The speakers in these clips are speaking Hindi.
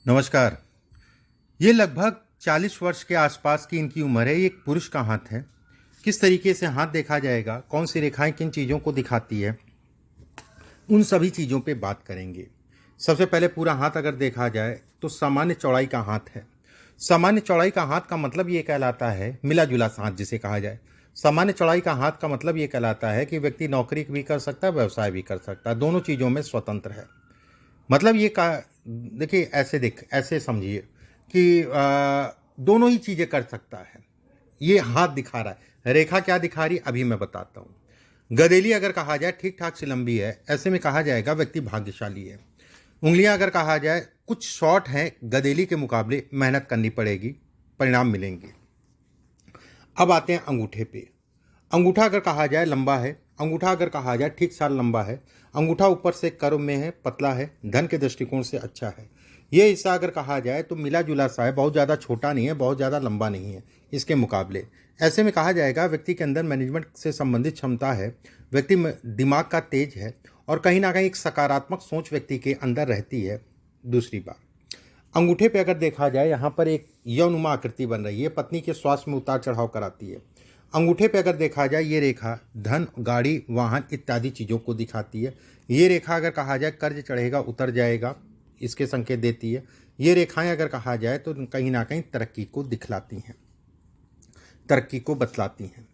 नमस्कार। ये लगभग 40 वर्ष के आसपास की इनकी उम्र है। ये एक पुरुष का हाथ है। किस तरीके से हाथ देखा जाएगा, कौन सी रेखाएं किन चीज़ों को दिखाती है, उन सभी चीज़ों पे बात करेंगे। सबसे पहले पूरा हाथ अगर देखा जाए तो सामान्य चौड़ाई का हाथ है। सामान्य चौड़ाई का हाथ का मतलब ये कहलाता है, मिला जुला हाथ जिसे कहा जाए। सामान्य चौड़ाई का हाथ का मतलब ये कहलाता है कि व्यक्ति नौकरी भी कर सकता है, व्यवसाय भी कर सकता है, दोनों चीज़ों में स्वतंत्र है। मतलब ये का देखिए, ऐसे समझिए कि दोनों ही चीज़ें कर सकता है। ये हाथ दिखा रहा है। रेखा क्या दिखा रही है अभी मैं बताता हूँ। गदेली अगर कहा जाए ठीक ठाक सी लंबी है, ऐसे में कहा जाएगा व्यक्ति भाग्यशाली है। उंगलियां अगर कहा जाए कुछ शॉर्ट हैं, गदेली के मुकाबले मेहनत करनी पड़ेगी, परिणाम मिलेंगे। अब आते हैं अंगूठे पे। अंगूठा अगर कहा जाए लंबा है, अंगूठा अगर कहा जाए ठीक साल लंबा है, अंगूठा ऊपर से कर्व में है, पतला है, धन के दृष्टिकोण से अच्छा है। ये हिस्सा अगर कहा जाए तो मिला जुला सा है, बहुत ज़्यादा छोटा नहीं है, बहुत ज़्यादा लंबा नहीं है इसके मुकाबले। ऐसे में कहा जाएगा व्यक्ति के अंदर मैनेजमेंट से संबंधित क्षमता है, व्यक्ति में दिमाग का तेज है और कहीं ना कहीं एक सकारात्मक सोच व्यक्ति के अंदर रहती है। दूसरी बात, अंगूठे पे अगर देखा जाए यहाँ पर एक यौनुमा आकृति बन रही है, पत्नी के स्वास्थ्य में उतार चढ़ाव कराती है। अंगूठे पे अगर देखा जाए ये रेखा धन, गाड़ी, वाहन इत्यादि चीज़ों को दिखाती है। ये रेखा अगर कहा जाए कर्ज चढ़ेगा उतर जाएगा, इसके संकेत देती है। ये रेखाएं अगर कहा जाए तो कहीं ना कहीं तरक्की को दिखलाती हैं, तरक्की को बतलाती हैं।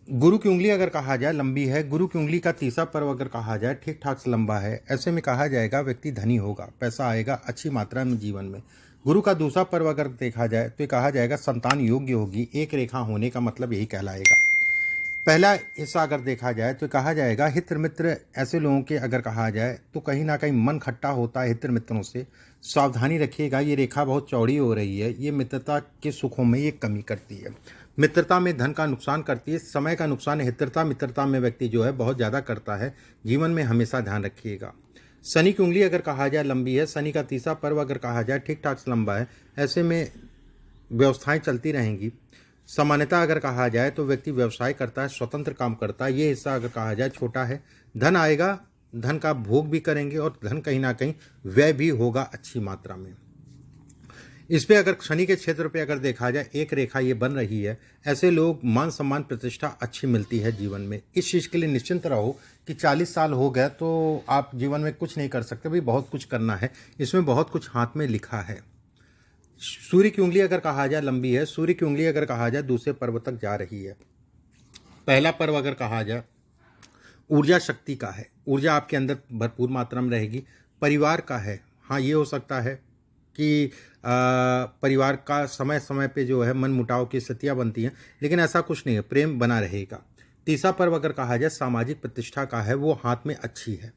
गुरु की उंगली अगर कहा जाए लंबी है, गुरु की उंगली का तीसरा पर्व अगर कहा जाए ठीक ठाक से लंबा है, ऐसे में कहा जाएगा व्यक्ति धनी होगा, पैसा आएगा अच्छी मात्रा में जीवन में। गुरु का दूसरा पर्व अगर देखा जाए तो कहा जाएगा संतान योग्य होगी, एक रेखा होने का मतलब यही कहलाएगा। पहला हिस्सा अगर देखा जाए तो कहा जाएगा हित्र मित्र, ऐसे लोगों के अगर कहा जाए तो कहीं ना कहीं मन खट्टा होता है हित्र मित्रों से, सावधानी रखिएगा। ये रेखा बहुत चौड़ी हो रही है, ये मित्रता के सुखों में ये कमी करती है, मित्रता में धन का नुकसान करती है, समय का नुकसान हित्रता मित्रता में व्यक्ति जो है बहुत ज़्यादा करता है। जीवन में हमेशा ध्यान रखिएगा। शनि की उंगली अगर कहा जाए लंबी है, शनि का तीसरा पर्व अगर कहा जाए ठीक ठाक से लंबा है, ऐसे में व्यवस्थाएं चलती रहेंगी। सामान्यता अगर कहा जाए तो व्यक्ति व्यवसाय करता है, स्वतंत्र काम करता है। ये हिस्सा अगर कहा जाए छोटा है, धन आएगा, धन का भोग भी करेंगे और धन कहीं ना कहीं व्यय भी होगा अच्छी मात्रा में। इस पे अगर शनि के क्षेत्र पे अगर देखा जाए एक रेखा ये बन रही है, ऐसे लोग मान सम्मान प्रतिष्ठा अच्छी मिलती है जीवन में। इस चीज़ के लिए निश्चिंत रहो कि 40 साल हो गए तो आप जीवन में कुछ नहीं कर सकते, भाई बहुत कुछ करना है, इसमें बहुत कुछ हाथ में लिखा है। सूर्य की उंगली अगर कहा जाए लंबी है, सूर्य की उंगली अगर कहा जाए दूसरे पर्व तक जा रही है। पहला पर्व अगर कहा जाए ऊर्जा शक्ति का है, ऊर्जा आपके अंदर भरपूर मात्रा में रहेगी। परिवार का है, हाँ ये हो सकता है कि परिवार का समय समय पे जो है मन मुटाव की स्थितियाँ बनती हैं, लेकिन ऐसा कुछ नहीं है, प्रेम बना रहेगा। तीसरा पर्व अगर कहा जाए सामाजिक प्रतिष्ठा का है, वो हाथ में अच्छी है।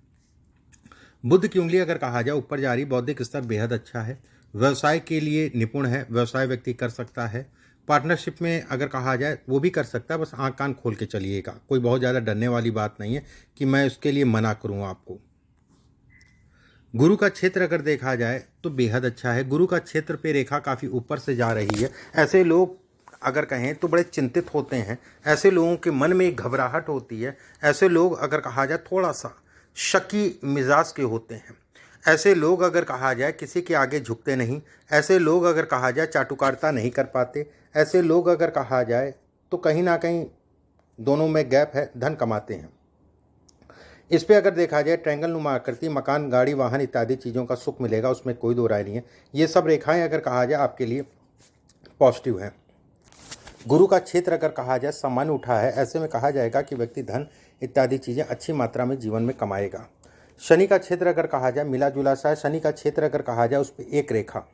बुध की उंगली अगर कहा जाए ऊपर जा रही, बौद्धिक स्तर बेहद अच्छा है, व्यवसाय के लिए निपुण है, व्यवसाय व्यक्ति कर सकता है। पार्टनरशिप में अगर कहा जाए वो भी कर सकता है, बस आँख कान खोल के चलिएगा, कोई बहुत ज़्यादा डरने वाली बात नहीं है कि मैं उसके लिए मना करूँ आपको। गुरु का क्षेत्र अगर देखा जाए तो बेहद अच्छा है, गुरु का क्षेत्र पे रेखा काफ़ी ऊपर से जा रही है। ऐसे लोग अगर कहें तो बड़े चिंतित होते हैं, ऐसे लोगों के मन में एक घबराहट होती है, ऐसे लोग अगर कहा जाए थोड़ा सा शकी मिजाज के होते हैं, ऐसे लोग अगर कहा जाए किसी के आगे झुकते नहीं, ऐसे लोग अगर कहा जाए चाटुकारिता नहीं कर पाते, ऐसे लोग अगर कहा जाए तो कहीं ना कहीं दोनों में गैप है, धन कमाते हैं। इस पे अगर देखा जाए ट्रायंगल नुमा आकृति, मकान, गाड़ी, वाहन इत्यादि चीज़ों का सुख मिलेगा, उसमें कोई दो राय नहीं है। ये सब रेखाएं अगर कहा जाए आपके लिए पॉजिटिव है। गुरु का क्षेत्र अगर कहा जाए सामान्य उठा है, ऐसे में कहा जाएगा कि व्यक्ति धन इत्यादि चीज़ें अच्छी मात्रा में जीवन में कमाएगा। शनि का क्षेत्र अगर कहा जाए मिला जुला सा है, शनि का क्षेत्र अगर कहा जाए उस पर एक रेखा,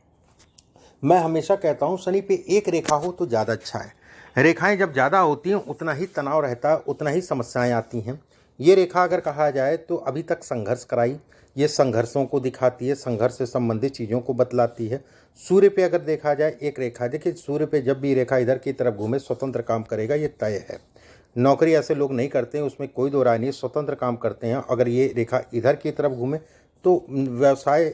मैं हमेशा कहता हूँ शनि पे एक रेखा हो तो ज़्यादा अच्छा है। रेखाएं जब ज़्यादा होती हैं उतना ही तनाव रहता है, उतना ही समस्याएं आती हैं। ये रेखा अगर कहा जाए तो अभी तक संघर्ष कराई, ये संघर्षों को दिखाती है, संघर्ष से संबंधित चीज़ों को बतलाती है। सूर्य पे अगर देखा जाए एक रेखा, देखिए सूर्य पे जब भी रेखा इधर की तरफ घूमे स्वतंत्र काम करेगा, ये तय है। नौकरी ऐसे लोग नहीं करते हैं, उसमें कोई दो राय नहीं, स्वतंत्र काम करते हैं। अगर ये रेखा इधर की तरफ घूमे तो व्यवसाय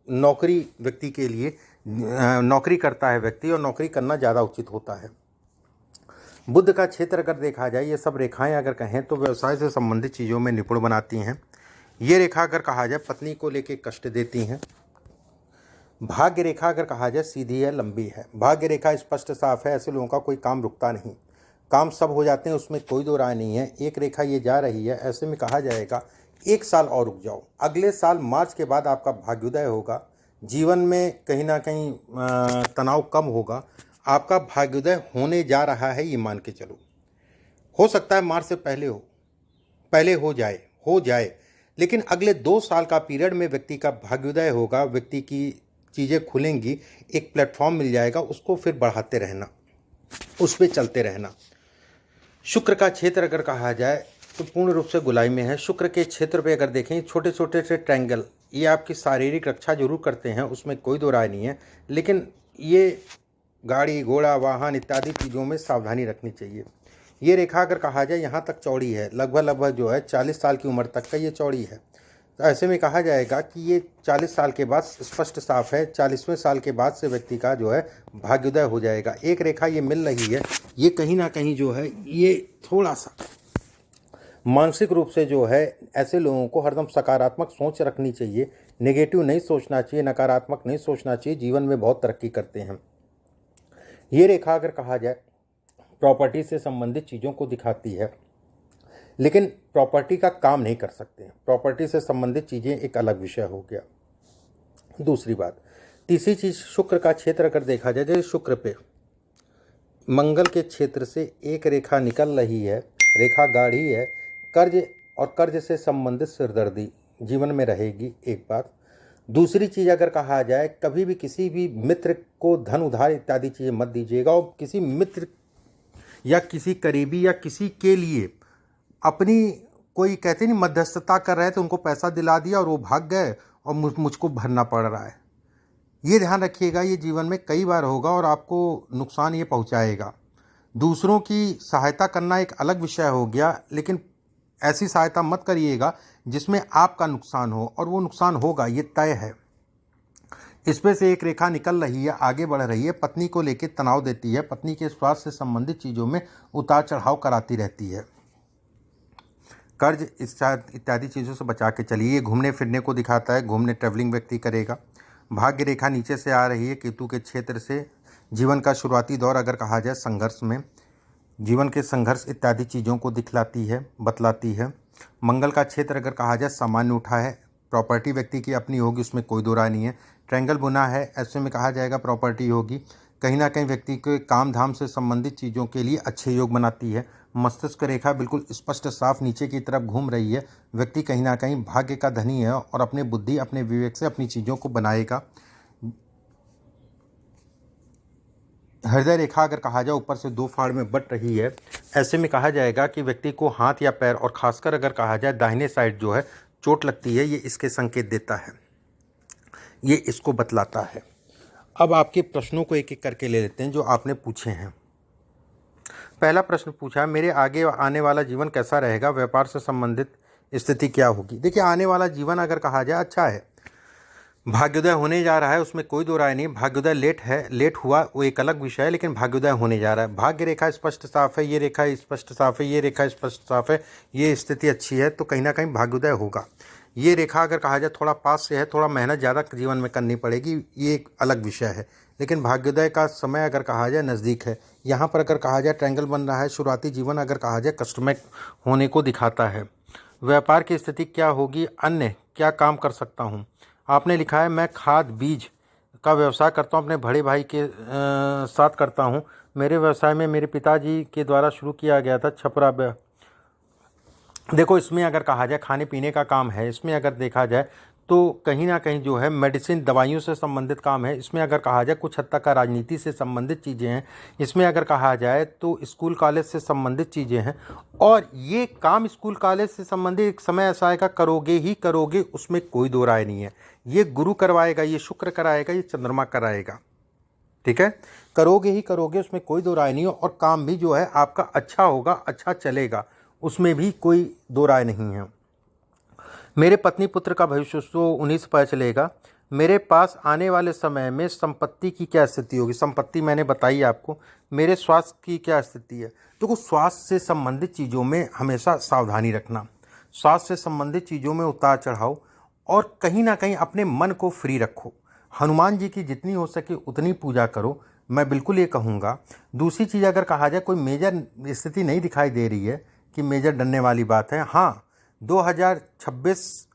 नौकरी व्यक्ति के लिए नौकरी करता है व्यक्ति, और नौकरी करना ज़्यादा उचित होता है। बुध का क्षेत्र अगर देखा जाए, ये सब रेखाएं अगर कहें तो व्यवसाय से संबंधित चीज़ों में निपुण बनाती हैं। ये रेखा अगर कहा जाए पत्नी को लेकर कष्ट देती हैं। भाग्य रेखा अगर कहा जाए सीधी है, लंबी है। भाग्य रेखा स्पष्ट साफ है, ऐसे लोगों का कोई काम रुकता नहीं, काम सब हो जाते हैं, उसमें कोई दो राय नहीं है। एक रेखा ये जा रही है, ऐसे में कहा जाएगा 1 साल और रुक जाओ, अगले साल मार्च के बाद आपका भाग्योदय होगा। जीवन में कहीं ना कहीं तनाव कम होगा, आपका भाग्योदय होने जा रहा है, ये मान के चलो। हो सकता है मार्च से पहले हो जाए, लेकिन अगले 2 साल का पीरियड में व्यक्ति का भाग्योदय होगा, व्यक्ति की चीज़ें खुलेंगी, एक प्लेटफॉर्म मिल जाएगा, उसको फिर बढ़ाते रहना, उस पर चलते रहना। शुक्र का क्षेत्र अगर कहा जाए तो पूर्ण रूप से गुलाई में है। शुक्र के क्षेत्र पे अगर देखें, छोटे छोटे से ट्रायंगल, ये आपकी शारीरिक रक्षा जरूर करते हैं, उसमें कोई दो राय नहीं है, लेकिन ये गाड़ी घोड़ा वाहन इत्यादि चीज़ों में सावधानी रखनी चाहिए। ये रेखा अगर कहा जाए यहाँ तक चौड़ी है, लगभग जो है 40 साल की उम्र तक का ये चौड़ी है। तो ऐसे में कहा जाएगा कि ये 40 साल के बाद स्पष्ट साफ है, 40वें साल के बाद से व्यक्ति का जो है भाग्योदय हो जाएगा। एक रेखा ये मिल रही है, ये कहीं ना कहीं जो है ये थोड़ा सा मानसिक रूप से जो है ऐसे लोगों को हरदम सकारात्मक सोच रखनी चाहिए, नेगेटिव नहीं सोचना चाहिए, नकारात्मक नहीं सोचना चाहिए, जीवन में बहुत तरक्की करते हैं। ये रेखा अगर कहा जाए प्रॉपर्टी से संबंधित चीज़ों को दिखाती है, लेकिन प्रॉपर्टी का काम नहीं कर सकते। प्रॉपर्टी से संबंधित चीज़ें एक अलग विषय हो गया। दूसरी बात, तीसरी चीज़, शुक्र का क्षेत्र अगर देखा जाए, जैसे शुक्र पे मंगल के क्षेत्र से एक रेखा निकल रही है, रेखा गाढ़ी है, कर्ज और कर्ज से संबंधित सिरदर्दी जीवन में रहेगी, एक बात। दूसरी चीज़ अगर कहा जाए, कभी भी किसी भी मित्र को धन उधार इत्यादि चीज़ें मत दीजिएगा, और किसी मित्र या किसी करीबी या किसी के लिए अपनी कोई कहते नहीं मध्यस्थता कर रहे थे, उनको पैसा दिला दिया और वो भाग गए और मुझको भरना पड़ रहा है। ये ध्यान रखिएगा, ये जीवन में कई बार होगा और आपको नुकसान ये पहुंचाएगा। दूसरों की सहायता करना एक अलग विषय हो गया, लेकिन ऐसी सहायता मत करिएगा जिसमें आपका नुकसान हो, और वो नुकसान होगा, ये तय है। इसमें से एक रेखा निकल रही है, आगे बढ़ रही है, पत्नी को लेकर तनाव देती है, पत्नी के स्वास्थ्य से संबंधित चीज़ों में उतार चढ़ाव कराती रहती है। कर्ज इत्यादि चीज़ों से बचा के चलिए। घूमने फिरने को दिखाता है, घूमने ट्रैवलिंग व्यक्ति करेगा। भाग्य रेखा नीचे से आ रही है केतु के क्षेत्र से। जीवन का शुरुआती दौर अगर कहा जाए संघर्ष में, जीवन के संघर्ष इत्यादि चीज़ों को दिखलाती है, बतलाती है। मंगल का क्षेत्र अगर कहा जाए सामान्य उठा है, प्रॉपर्टी व्यक्ति की अपनी होगी, उसमें कोई दो राय नहीं है। ट्रायंगल बुना है, ऐसे में कहा जाएगा प्रॉपर्टी होगी। कहीं ना कहीं व्यक्ति के काम धाम से संबंधित चीज़ों के लिए अच्छे योग बनाती है। मस्तिष्क रेखा बिल्कुल स्पष्ट साफ नीचे की तरफ घूम रही है। व्यक्ति कहीं ना कहीं भाग्य का धनी है और अपने बुद्धि अपने विवेक से अपनी चीज़ों को बनाएगा। हृदय रेखा अगर कहा जाए ऊपर से 2 फाड़ में बट रही है, ऐसे में कहा जाएगा कि व्यक्ति को हाथ या पैर, और खासकर अगर कहा जाए दाहिने साइड जो है चोट लगती है, ये इसके संकेत देता है, ये इसको बतलाता है। अब आपके प्रश्नों को एक एक करके ले लेते हैं जो आपने पूछे हैं। पहला प्रश्न पूछा, मेरे आगे आने वाला जीवन कैसा रहेगा, व्यापार से संबंधित स्थिति क्या होगी। देखिए, आने वाला जीवन अगर कहा जाए अच्छा है, भाग्योदय होने जा रहा है, उसमें कोई दो राय नहीं। भाग्योदय लेट हुआ वो एक अलग विषय है, लेकिन भाग्योदय होने जा रहा है। भाग्य रेखा स्पष्ट साफ है, ये रेखा स्पष्ट साफ है, ये रेखा स्पष्ट साफ है, ये स्थिति अच्छी है, तो कहीं ना कहीं भाग्योदय होगा। ये रेखा अगर कहा जाए थोड़ा पास से है, थोड़ा मेहनत ज़्यादा जीवन में करनी पड़ेगी, ये एक अलग विषय है, लेकिन भाग्योदय का समय अगर कहा जाए नज़दीक है। यहाँ पर अगर कहा जाए ट्रायंगल बन रहा है, शुरुआती जीवन अगर कहा जाए कष्टमय होने को दिखाता है। व्यापार की स्थिति क्या होगी, अन्य क्या काम कर सकता हूँ। आपने लिखा है मैं खाद बीज का व्यवसाय करता हूँ, अपने बड़े भाई के साथ करता हूँ। मेरे व्यवसाय में मेरे पिताजी के द्वारा शुरू किया गया था छपरा। देखो, इसमें अगर कहा जाए खाने पीने का काम है, इसमें अगर देखा जाए तो कहीं ना कहीं जो है मेडिसिन दवाइयों से संबंधित काम है। इसमें अगर कहा जाए कुछ हद तक का राजनीति से संबंधित चीज़ें हैं। इसमें अगर कहा जाए तो स्कूल कॉलेज से संबंधित चीज़ें हैं, और ये काम स्कूल कॉलेज से संबंधित एक समय ऐसा आएगा करोगे ही करोगे, उसमें कोई दो राय नहीं है। ये गुरु करवाएगा, ये शुक्र कराएगा, ये चंद्रमा कराएगा, ठीक है, करोगे ही करोगे, उसमें कोई दो राय नहीं है। और काम भी जो है आपका अच्छा होगा, अच्छा चलेगा, उसमें भी कोई दो राय नहीं है। मेरे पत्नी पुत्र का भविष्य तो उन्हीं से पता चलेगा। मेरे पास आने वाले समय में संपत्ति की क्या स्थिति होगी, संपत्ति मैंने बताई आपको। मेरे स्वास्थ्य की क्या स्थिति है, तो स्वास्थ्य से संबंधित चीज़ों में हमेशा सावधानी रखना, स्वास्थ्य से संबंधित चीज़ों में उतार चढ़ाव, और कहीं ना कहीं अपने मन को फ्री रखो। हनुमान जी की जितनी हो सके उतनी पूजा करो, मैं बिल्कुल ये कहूँगा। दूसरी चीज़ अगर कहा जाए, कोई मेजर स्थिति नहीं दिखाई दे रही है कि मेजर डरने वाली बात है। हाँ, 2026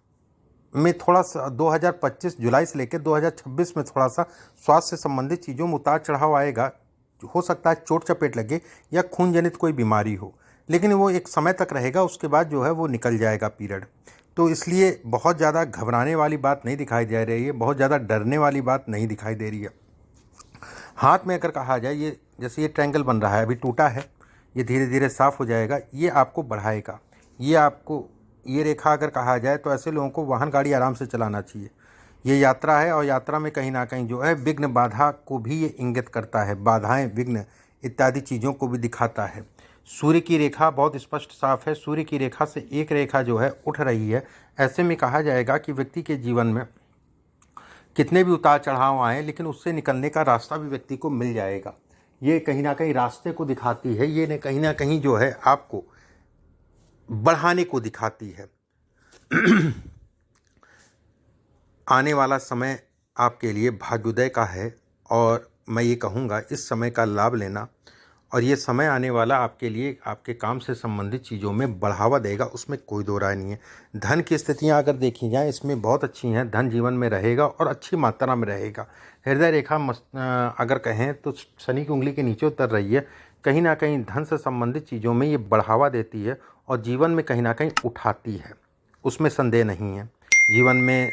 में थोड़ा सा, 2025 जुलाई से लेकर 2026 में थोड़ा सा स्वास्थ्य से संबंधित चीज़ों में उतार चढ़ाव आएगा। हो सकता है चोट चपेट लगे या खून जनित कोई बीमारी हो, लेकिन वो एक समय तक रहेगा, उसके बाद जो है वो निकल जाएगा पीरियड। तो इसलिए बहुत ज़्यादा घबराने वाली बात नहीं दिखाई दे रही है, बहुत ज़्यादा डरने वाली बात नहीं दिखाई दे रही है। हाथ में अगर कहा जाए, ये जैसे ये ट्रायंगल बन रहा है, अभी टूटा है, ये धीरे धीरे साफ़ हो जाएगा, ये आपको बढ़ाएगा। ये आपको, ये रेखा अगर कहा जाए तो ऐसे लोगों को वाहन गाड़ी आराम से चलाना चाहिए। ये यात्रा है और यात्रा में कहीं ना कहीं जो है विघ्न बाधा को भी ये इंगित करता है, बाधाएं, विघ्न इत्यादि चीज़ों को भी दिखाता है। सूर्य की रेखा बहुत स्पष्ट साफ है, सूर्य की रेखा से एक रेखा जो है उठ रही है। ऐसे में कहा जाएगा कि व्यक्ति के जीवन में कितने भी उतार चढ़ाव आए, लेकिन उससे निकलने का रास्ता भी व्यक्ति को मिल जाएगा। ये कहीं ना कहीं रास्ते को दिखाती है, ये कहीं ना कहीं जो है आपको बढ़ाने को दिखाती है। आने वाला समय आपके लिए भाग्योदय का है और मैं ये कहूँगा इस समय का लाभ लेना, और ये समय आने वाला आपके लिए आपके काम से संबंधित चीज़ों में बढ़ावा देगा, उसमें कोई दो राय नहीं है। धन की स्थितियाँ अगर देखी जाएँ, इसमें बहुत अच्छी हैं, धन जीवन में रहेगा और अच्छी मात्रा में रहेगा। हृदय रेखा अगर कहें तो शनि की उंगली के नीचे उतर रही है, कहीं ना कहीं धन से संबंधित चीज़ों में ये बढ़ावा देती है और जीवन में कहीं ना कहीं उठाती है, उसमें संदेह नहीं है। जीवन में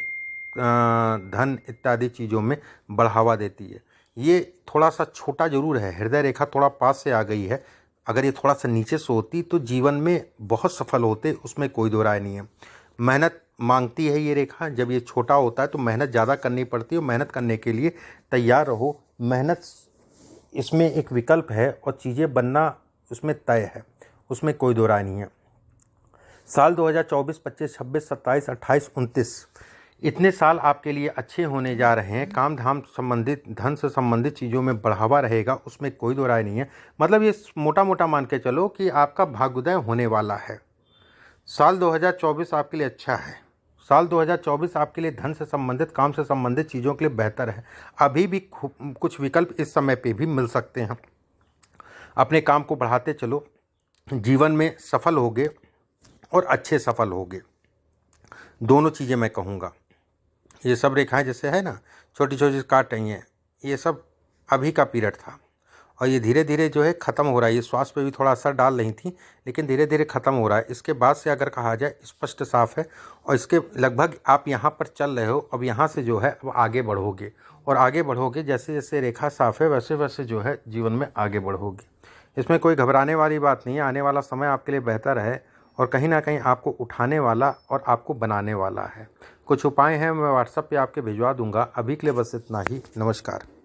धन इत्यादि चीज़ों में बढ़ावा देती है। ये थोड़ा सा छोटा जरूर है, हृदय रेखा थोड़ा पास से आ गई है, अगर ये थोड़ा सा नीचे से होती तो जीवन में बहुत सफल होते, उसमें कोई दो राय नहीं है। मेहनत मांगती है ये रेखा, जब ये छोटा होता है तो मेहनत ज़्यादा करनी पड़ती है, और मेहनत करने के लिए तैयार रहो। मेहनत इसमें एक विकल्प है और चीज़ें बनना उसमें तय है, उसमें कोई दो राय नहीं है। साल 2024, 25, 26, 27, 28, 29 इतने साल आपके लिए अच्छे होने जा रहे हैं। काम धाम संबंधित, धन से संबंधित चीज़ों में बढ़ावा रहेगा, उसमें कोई दो राय नहीं है। मतलब ये मोटा मोटा मान के चलो कि आपका भाग्योदय होने वाला है। साल 2024 आपके लिए अच्छा है। साल 2024 आपके लिए धन से संबंधित, काम से संबंधित चीज़ों के लिए बेहतर है। अभी भी कुछ विकल्प इस समय पे भी मिल सकते हैं। अपने काम को बढ़ाते चलो, जीवन में सफल होगे और अच्छे सफल होगे, दोनों चीज़ें मैं कहूँगा। ये सब रेखाएं जैसे है ना, छोटी छोटी काट रही हैं, ये सब अभी का पीरियड था और ये धीरे धीरे जो है ख़त्म हो रहा है। ये स्वास्थ्य पे भी थोड़ा असर डाल रही थी, लेकिन धीरे धीरे ख़त्म हो रहा है। इसके बाद से अगर कहा जाए स्पष्ट साफ है, और इसके लगभग आप यहाँ पर चल रहे हो, अब यहाँ से जो है अब आगे बढ़ोगे, और आगे बढ़ोगे जैसे जैसे रेखा साफ है वैसे वैसे जो है जीवन में आगे बढ़ोगे। इसमें कोई घबराने वाली बात नहीं है। आने वाला समय आपके लिए बेहतर है और कहीं ना कहीं आपको उठाने वाला और आपको बनाने वाला है। कुछ उपाय हैं, मैं व्हाट्सएप पे आपके भिजवा दूंगा। अभी के लिए बस इतना ही। नमस्कार।